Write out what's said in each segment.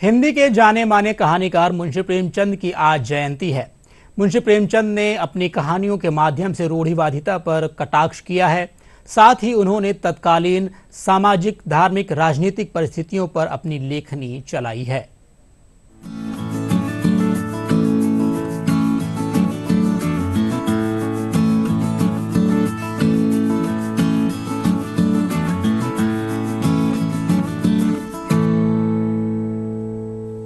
हिंदी के जाने माने कहानीकार मुंशी प्रेमचंद की आज जयंती है। मुंशी प्रेमचंद ने अपनी कहानियों के माध्यम से रूढ़िवादिता पर कटाक्ष किया है। साथ ही उन्होंने तत्कालीन सामाजिक, धार्मिक, राजनीतिक परिस्थितियों पर अपनी लेखनी चलाई है।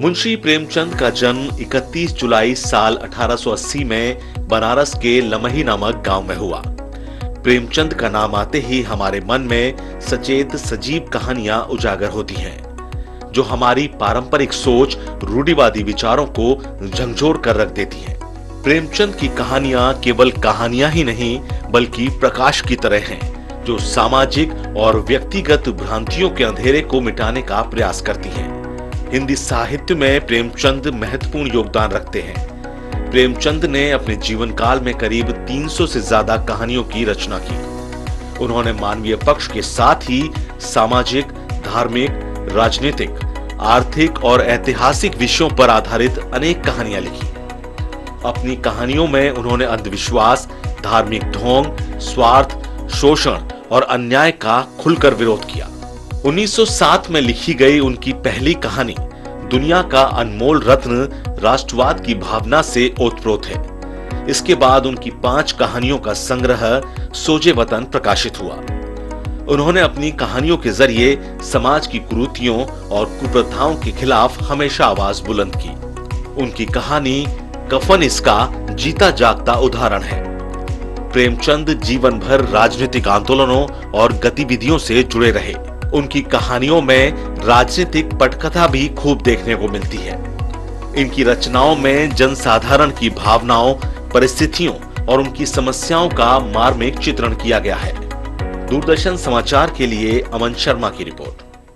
मुंशी प्रेमचंद का जन्म 31 जुलाई साल 1880 में बनारस के लमही नामक गांव में हुआ। प्रेमचंद का नाम आते ही हमारे मन में सचेत सजीव कहानियां उजागर होती हैं, जो हमारी पारंपरिक सोच, रूढ़िवादी विचारों को झंझोर कर रख देती हैं। प्रेमचंद की कहानियां केवल कहानियां ही नहीं, बल्कि प्रकाश की तरह हैं, जो सामाजिक और व्यक्तिगत भ्रांतियों के अंधेरे को मिटाने का प्रयास करती हैं। हिंदी साहित्य में प्रेमचंद महत्वपूर्ण योगदान रखते हैं। प्रेमचंद ने अपने जीवन काल में करीब 300 से ज्यादा कहानियों की रचना की। उन्होंने मानवीय पक्ष के साथ ही सामाजिक, धार्मिक, राजनीतिक, आर्थिक और ऐतिहासिक विषयों पर आधारित अनेक कहानियां लिखी। अपनी कहानियों में उन्होंने अंधविश्वास, धार्मिक ढोंग, स्वार्थ, शोषण और अन्याय का खुलकर विरोध किया। 1907 में लिखी गई उनकी पहली कहानी दुनिया का अनमोल रत्न राष्ट्रवाद की भावना से ओतप्रोत है। इसके बाद उनकी 5 कहानियों का संग्रह सोजे वतन प्रकाशित हुआ। उन्होंने अपनी कहानियों के जरिए समाज की कुरीतियों और कुप्रथाओं के खिलाफ हमेशा आवाज बुलंद की। उनकी कहानी कफन इसका जीता जागता उदाहरण है। प्रेमचंद जीवन भर राजनीतिक आंदोलनों और गतिविधियों से जुड़े रहे। उनकी कहानियों में राजनीतिक पटकथा भी खूब देखने को मिलती है। इनकी रचनाओं में जनसाधारण की भावनाओं, परिस्थितियों और उनकी समस्याओं का मार्मिक चित्रण किया गया है। दूरदर्शन समाचार के लिए अमन शर्मा की रिपोर्ट।